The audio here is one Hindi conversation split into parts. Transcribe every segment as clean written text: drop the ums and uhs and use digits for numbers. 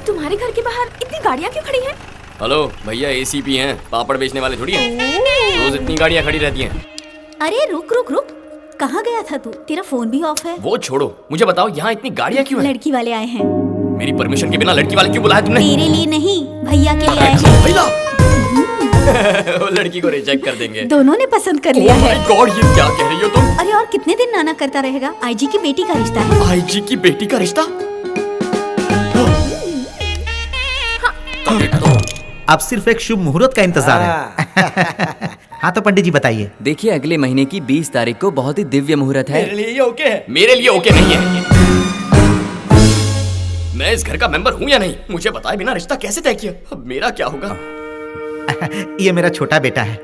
तुम्हारे घर के बाहर इतनी गाड़ियाँ क्यों खड़ी हैं? हेलो भैया, एसीपी हैं, पापड़ बेचने वाले थोड़ी हैं। रोज इतनी गाड़ियाँ खड़ी रहती हैं। अरे रुक रुक रुक, कहाँ गया था तू? तेरा फोन भी ऑफ है। वो छोड़ो, मुझे बताओ यहाँ इतनी गाड़ियाँ क्यों हैं? लड़की वाले आए हैं। मेरी परमिशन के बिना लड़की वाले क्यों बुलाया तुमने? तेरे लिए नहीं, भैया के लिए आए हैं। भैया वो लड़की को रिजेक्ट कर देंगे। दोनों ने पसंद कर लिया है। ओह माय गॉड, ये क्या कह रही हो तुम? अरे और कितने दिन नाना करता रहेगा? आईजी की बेटी का रिश्ता है। आईजी की बेटी का रिश्ता? अब सिर्फ एक शुभ मुहूर्त का इंतजार है। हाँ तो पंडित जी बताइए। देखिए, अगले महीने की 20 तारीख को बहुत ही दिव्य मुहूर्त है। मेरे लिए ये ओके है? मेरे लिए ओके नहीं है। मैं इस घर का मेंबर हूँ या नहीं? मुझे बताए बिना रिश्ता कैसे तय किया? अब मेरा क्या होगा? ये मेरा छोटा बेटा है।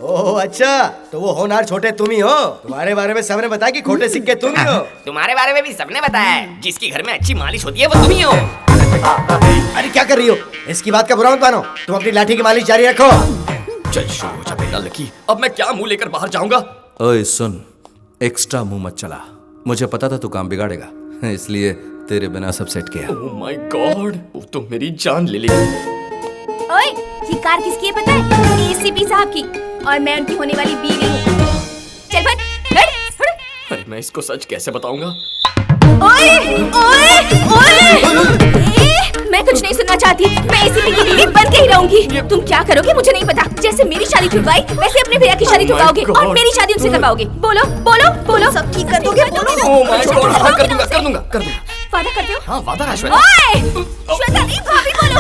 ओह अच्छा, तो वो होनहार छोटे तुम ही हो। तुम्हारे बारे में सबने बताया कि खोटे सिक्के तुम ही हो। तुम्हारे बारे में भी सबने बताया है। जिसकी घर में अच्छी मालिश होती है वो तुम ही हो। अरे क्या कर रही हो? इसकी बात का बुरा मत मानो। तुम अपनी लाठी की मालिश जारी रखो। चल शुरू हो जा बेटा लकी। अब मैं क्या मुंह लेकर बाहर जाऊंगा? ओए सुन, एक्स्ट्रा मुंह मत चला। मुझे पता था तू काम बिगाड़ेगा, इसलिए तेरे बिना सब सेट किया। ओह माय गॉड, वो तो मेरी जान ले लेगी। ओए, ये कार किसकी है पता है? एसीपी साहब की, और मैं उनकी होने वाली बीवी हूँ। चल भाग, हट। अरे मैं इसको सच कैसे बताऊंगा? ओए, ओए, ओए! मैं कुछ नहीं सुनना चाहती। मैं एसीपी की बीवी बन के ही रहूंगी। तुम क्या करोगे मुझे नहीं पता। जैसे मेरी शादी छुड़वाई, वैसे अपने भैया की शादी छुड़वाओगे और मेरी शादी उनसे करवाओगे। बोलो, बोलो, बोलो। सब ठीक कर दोगे? बोलो। ओह माय गॉड, हाँ कर दूंगा। वादा करते हो? हाँ वादा है श्वेता। ओए! श्वेता नहीं, भाभी बोलो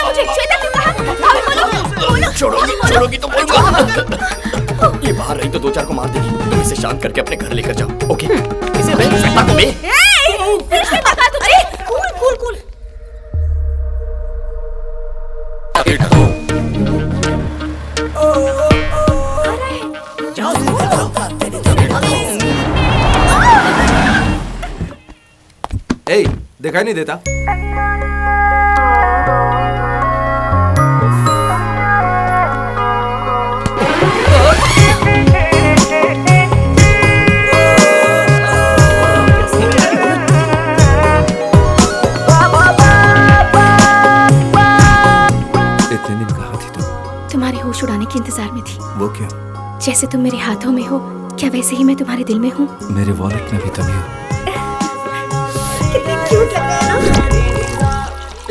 मुझे। श्वेता क्यों कहा? भाभी बोलो। छोड़ोगी तो बोलूंगा। ये बाहर रही तो 2-4 को मार देगी। तुम इसे शांत करके अपने घर लेकर जाओ, ओके? इसे दे श्वेता को दे। अरे कूल। ए, दिखाई नहीं देता? इतने दिन कहाँ थी तुम? तुम्हारे होश उड़ाने के इंतजार में थी। वो क्यों? जैसे तुम मेरे हाथों में हो, क्या वैसे ही मैं तुम्हारे दिल में हूँ। मेरे वॉलेट में भी तुम ही हो। कितने क्यूट लग रहे हैं ना?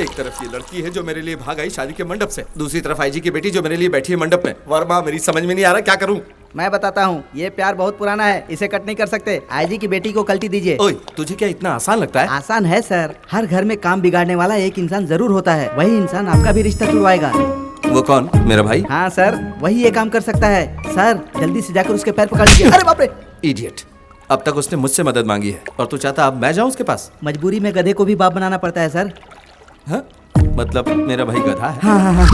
एक तरफ ये लड़की है जो मेरे लिए भाग आई शादी के मंडप से, दूसरी तरफ आईजी की बेटी जो मेरे लिए बैठी है मंडप में। वर्मा, मेरी समझ में नहीं आ रहा क्या करूं। मैं बताता हूँ, ये प्यार बहुत पुराना है, इसे कट नहीं कर सकते। आईजी की बेटी को कल्टी दीजिए। ओए, तुझे क्या इतना आसान लगता है? आसान है सर। हर घर में काम बिगाड़ने वाला एक इंसान जरूर होता है। वही इंसान आपका भी रिश्ता तुड़वाएगा। वो कौन? मेरा भाई? हाँ सर, वही ये काम कर सकता है। सर जल्दी से जाकर उसके पैर पकड़ लीजिए। अरे बाप रे! इडियट, अब तक उसने मुझसे मदद मांगी है और तू चाहता अब मैं जाऊं उसके पास? मजबूरी में गधे को भी बाप बनाना पड़ता है सर। हाँ? मतलब मेरा भाई गधा है? हाँ।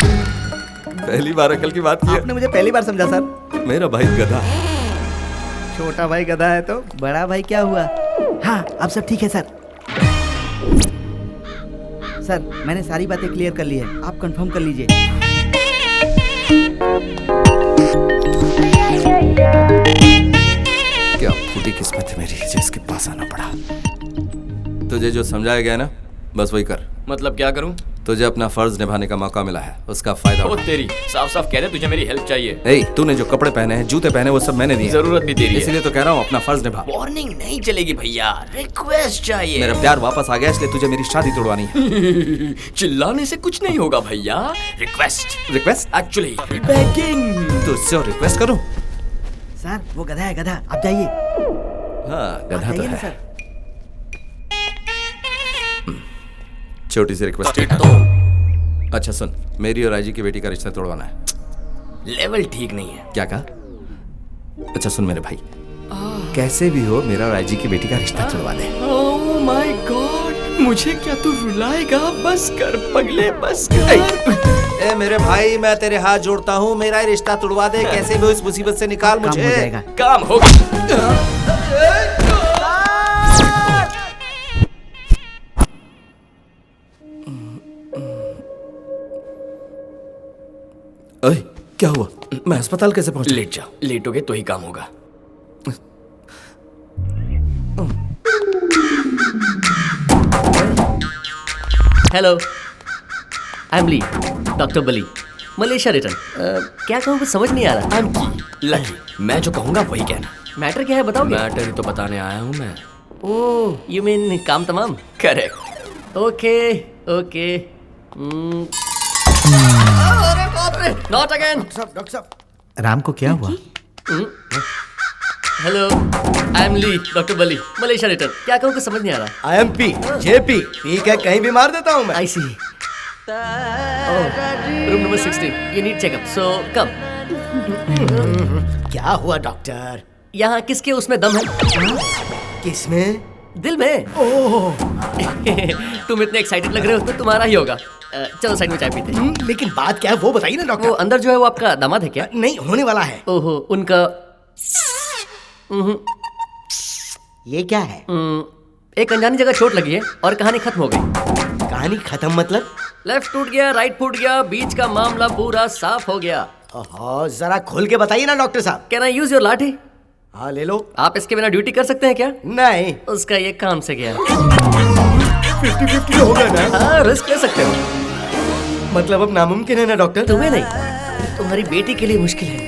पहली बार अकल की बात की है। आपने मुझे पहली बार समझा सर। मेरा भाई गधा है। छोटा भाई गधा है तो बड़ा भाई क्या हुआ? हाँ अब सब ठीक है सर। सर मैंने सारी बातें क्लियर कर ली है, आप कंफर्म कर लीजिए। क्या फूटी किस्मत है मेरी जिसके पास आना पड़ा। तुझे जो समझाया गया ना, बस वही कर। मतलब क्या करूं? तुझे अपना फर्ज निभाने का मौका मिला है, उसका फायदा ओ उठा। तेरी, साफ कह दे तुझे मेरी हेल्प चाहिए। ए, तूने जो कपड़े पहने हैं, जूते पहने, वो सब मैंने दिए। जरूरत भी तेरी है, इसीलिए तो कह रहा हूँ अपना फर्ज निभा। वार्निंग नहीं चलेगी भैया, रिक्वेस्ट चाहिए। मेरा प्यार वापस आ गया, इसलिए तुझे मेरी शादी तोड़वानी है। चिल्लाने से कुछ नहीं होगा भैया। Request actually begging. तुझसे और रिक्वेस्ट करूं? सर वो गधा है, गधा। आप जाइए। हाँ गधा तो जाइए ना है। सर। छोटी सी रिक्वेस्ट। अच्छा सुन, मेरी और आईजी की बेटी का रिश्ता तोड़वाना है। लेवल ठीक नहीं है। क्या कहा? अच्छा सुन मेरे भाई, कैसे भी हो मेरा और आईजी की बेटी का रिश्ता तोड़वा दे। ओह माय गॉड, मुझे क्या तू रुलाएगा? बस कर पगले, बस कर। ए मेरे भाई, मैं तेरे हाथ जोड़ता हूँ, मेरा ही रिश्ता तोड़वा दे। कैसे भी इस मुसीबत से निकाल मुझे। काम हो जाएगा। काम होगा। ओए क्या हुआ? मैं अस्पताल कैसे पहुंचा? लेट जा, लेटोगे तो ही काम होगा। Hello, I am Lee, doctor Bali, Malaysia return. क्या कहूँ कुछ समझ नहीं आ रहा। आई एम की लकी, मैं जो कहूँगा वही कहना। मैटर क्या है बताओगे? मैटर ही तो बताने आया हूँ मैं। ओह, यू मीन काम तमाम? करेक्ट। Okay okay. अरे बाप रे, नॉट अगेन। डॉक्टर साहब राम को क्या हुआ? Hello, I am Lee, doctor Bali, Malaysia return. क्या कहूँ कुछ समझ नहीं आ रहा। IMP JP ठीक है, कहीं भी मार देता हूँ मैं। I see. Room number 16, you need checkup, so come. क्या हुआ डॉक्टर? यहाँ किसके उसमें दम है? किसमें? दिल में। तुम इतने एक्साइटेड लग रहे हो तो तुम्हारा ही होगा। चलो साइड में चाय पीते हैं। लेकिन बात क्या है वो बताइए ना वो डॉक्टर। अंदर जो है वो आपका दामाद है क्या? नहीं, होने वाला है। ओहो, उनका ये क्या है? एक अनजानी जगह चोट लगी है और कहानी खत्म हो गई। कहानी खत्म मतलब? लेफ्ट टूट गया, राइट फूट गया, बीच का मामला पूरा साफ हो गया। ओहो, जरा खोल के बताइए ना डॉक्टर साहब। कैन आई यूज योर लाठी? हाँ ले लो। आप इसके बिना ड्यूटी कर सकते हैं क्या? नहीं। उसका ये काम से गया। 50-50 हो गया ना? हाँ, रिस्क ले सकते हो। मतलब अब नामुमकिन है ना डॉक्टर? तुम्हें नहीं, तुम्हारी बेटी के लिए मुश्किल है।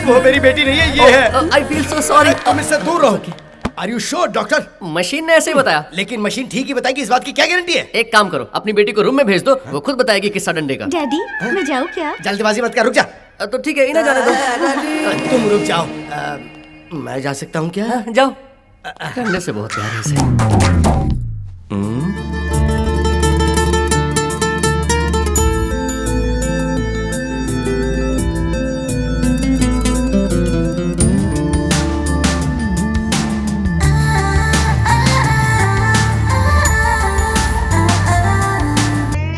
वो मेरी बेटी नहीं है, ये है। I feel so sorry. तुम इससे दूर रहो। Are you sure doctor? Machine ने ऐसे ही बताया। लेकिन मशीन ठीक ही बताएगी, इस बात की क्या गारंटी है? एक काम करो, अपनी बेटी को रूम में भेज दो, वो खुद बताएगी किस्सा डंडे का। डैडी मैं जाऊँ क्या? जल्दबाजी मत कर, रुक जा। तो ठीक है, इन्हें जाने दो। तुम रुक जाओ। मैं जा सकता हूँ क्या? हाँ, जाओ। डंडे से बहुत प्यार है इसे।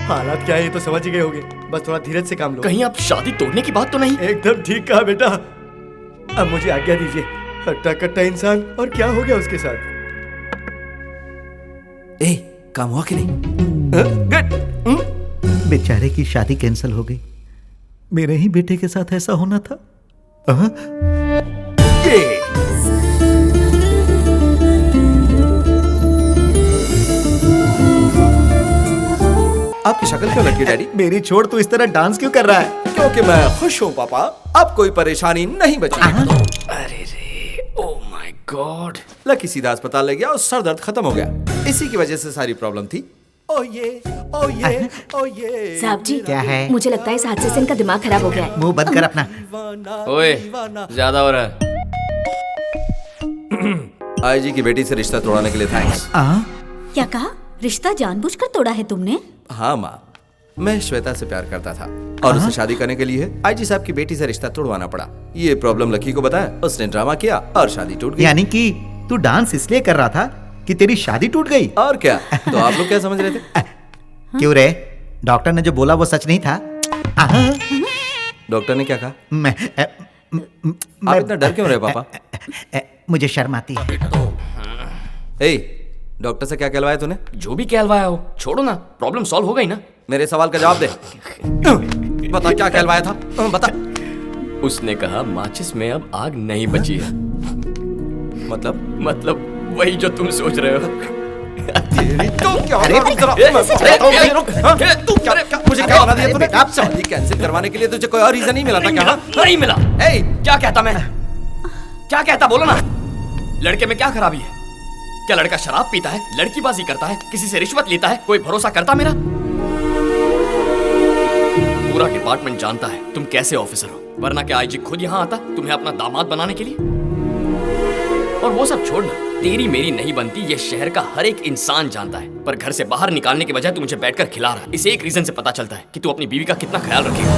हालात क्या है ये तो समझ ही गए होगे, बस थोड़ा धीरज से काम लो। कहीं आप शादी तोड़ने की बात तो नहीं? एकदम ठीक कहा बेटा। अब मुझे आज्ञा दीजिए। हट्टा कट्टा इंसान, और क्या हो गया उसके साथ? ए, काम हुआ कि नहीं? गुड। बेचारे की शादी कैंसिल हो गई। मेरे ही बेटे के साथ ऐसा होना था। आपकी शक्ल क्यों लगी डैडी? मेरी छोड़ तू इस तरह डांस क्यों कर रहा है? क्योंकि मैं खुश हूँ पापा, अब कोई परेशानी नहीं बची। अरे रे, ओ माय गॉड। लकी सीधा अस्पताल ले गया और सर दर्द खत्म हो गया। इसी की वजह से सारी प्रॉब्लम थी। ओ ये, ओ ये, ओ ये। साहब जी, क्या है? मुझे लगता है इस हादसे से इनका दिमाग खराब हो गया है। मुंह बंद कर अपना। ओए, ज्यादा हो रहा है। आईजी की बेटी से रिश्ता तोड़ने के लिए थैंक्स। क्या कहा? रिश्ता जानबूझकर तोड़ा है तुमने? हाँ माँ, मैं श्वेता से प्यार करता था और उसे शादी करने के लिए आईजी साहब की बेटी से रिश्ता तोड़वाना पड़ा। ये प्रॉब्लम लकी को बताया, उसने ड्रामा किया और शादी टूट गई। यानी कि तू डांस इसलिए कर रहा था कि तेरी शादी टूट गई? और क्या? तो आप लोग क्या समझ रहे थे? क्यों रे? डॉक्टर ने जो बोला वो सच नहीं था? डॉक्टर ने क्या कहा? मैं आप इतना डर क्यों रहे पापा? मुझे शर्म आती है। ए, डॉक्टर से क्या कहलवाया तूने? जो भी कहलवाया हो, छोड़ो ना, प्रॉब्लम सॉल्व हो गई ना। मेरे सवाल का जवाब दे। बता क्या कहलवाया था, बता। उसने कहा माचिस में अब आग नहीं बची है। मतलब वही जो तुम सोच रहे हो। मुझे क्या बना दिया तूने? शादी कैंसिल करवाने के लिए तुझे कोई और रीजन नहीं मिला था क्या? नहीं मिला। ए, क्या कहता मैं? क्या कहता, बोलो ना। लड़के में क्या खराबी है? क्या लड़का शराब पीता है, लड़कीबाजी करता है, किसी से रिश्वत लेता है, कोई भरोसा करता मेरा? पूरा डिपार्टमेंट जानता है तुम कैसे ऑफिसर हो, वरना क्या आईजी खुद यहाँ आता तुम्हें अपना दामाद बनाने के लिए? और वो सब छोड़ना, तेरी मेरी नहीं बनती ये शहर का हर एक इंसान जानता है, पर घर से बाहर निकालने के बजाय तू मुझे बैठकर खिला रहा है। इस एक रीजन से पता चलता है कि तू अपनी बीवी का कितना ख्याल रखेगा।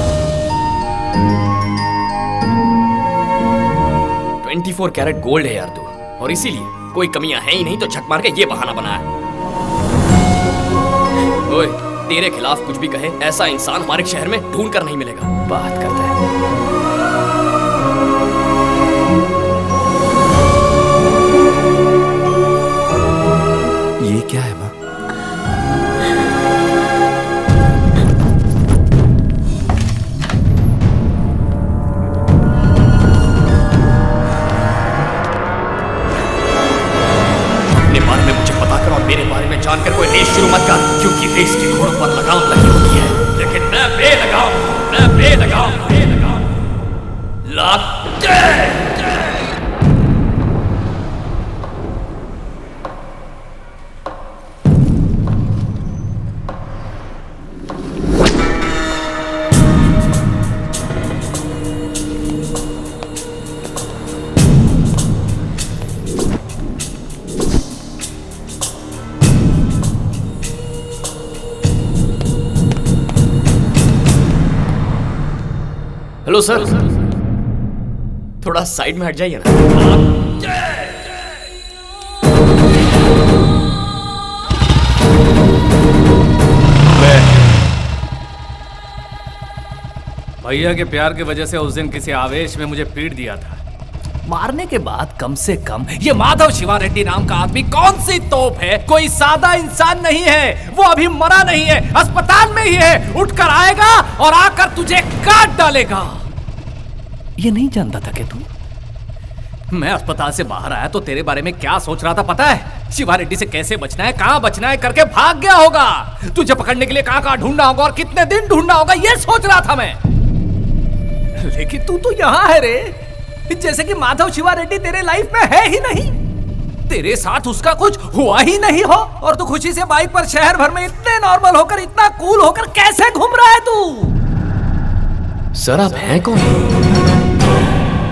24 कैरेट गोल्ड है यार तू, और इसीलिए कोई कमियां है ही नहीं तो झक मार के ये बहाना बनाया। ओए, तेरे खिलाफ कुछ भी कहे ऐसा इंसान हमारे शहर में ढूंढ कर नहीं मिलेगा। बात करता है। ये क्या है माँ? अपने बारे में मुझे पता कर और मेरे बारे में जानकर कोई रेस शुरू मत कर, क्योंकि रेस रेस के घोड़ों पर लगाम लगी होती है, लेकिन मैं बेलगाम हूं, मैं बेलगाम लाते। हेलो सर, थोड़ा साइड में हट जाइए ना। भैया के प्यार की वजह से उस दिन किसी आवेश में मुझे पीट दिया था। मारने के बाद कम से कम ये माधव शिवा रेड्डी नाम का आदमी कौन सी तोप है, कोई सादा इंसान नहीं है। वो अभी मरा नहीं है, अस्पताल में ही है। उठकर आएगा और आकर तुझे काट डालेगा। ये नहीं जानता था कि तू, मैं अस्पताल से बाहर आया तो तेरे बारे में क्या सोच रहा था पता है? शिवा रेड्डी से कैसे बचना है, कहां बचना है करके भाग गया होगा। तुझे पकड़ने के लिए कहां कहां ढूंढना होगा और कितने दिन ढूंढना होगा ये सोच रहा था मैं। लेकिन तू तो यहां है रे, जैसे कि माधव शिवा रेड्डी तेरे लाइफ में है ही नहीं, तेरे साथ उसका कुछ हुआ ही नहीं हो, और तू खुशी से बाइक पर शहर भर में इतने नॉर्मल होकर, इतना कूल होकर कैसे घूम रहा है तू? सर आप हैं कौन?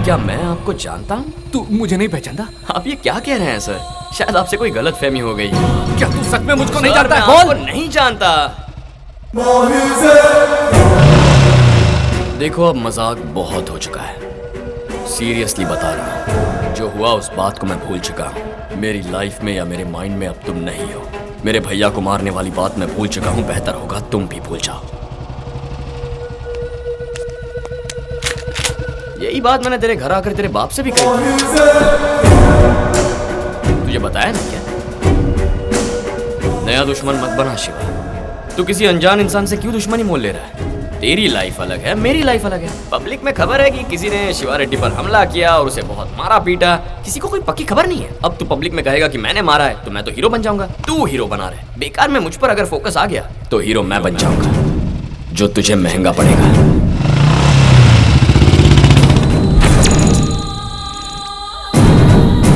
क्या मैं आपको जानता हूँ? तू मुझे नहीं पहचानता? आप ये क्या कह रहे हैं सर? शायद आपसे कोई गलतफहमी हो गई। क्या तू सच में मुझको नहीं सर, जानता है? मैं बोल। आपको नहीं जानता। देखो अब मजाक बहुत हो चुका है, सीरियसली बता रहा हूँ। जो हुआ उस बात को मैं भूल चुका हूँ। मेरी लाइफ में या मेरे माइंड में अब तुम नहीं हो। मेरे भैया को मारने वाली बात मैं भूल चुका हूँ। बेहतर होगा तुम भी भूल जाओ। यही बात मैंने तेरे घर आकर तेरे बाप से भी कही। तुझे बताया ना क्या? नया दुश्मन मत बना शिवा। तू किसी अनजान इंसान से क्यों दुश्मनी मोल ले रहा है? तेरी लाइफ अलग है, मेरी लाइफ अलग है। पब्लिक में खबर है कि किसी ने शिवा रेड्डी पर हमला किया और उसे बहुत मारा पीटा। किसी को कोई पक्की खबर नहीं है। अब तू पब्लिक में कहेगा कि मैंने मारा है तो मैं तो हीरो बन जाऊंगा। तू हीरो बना रहे। बेकार में मुझ पर अगर फोकस आ गया तो हीरो मैं बन जाऊंगा, जो तुझे महंगा पड़ेगा।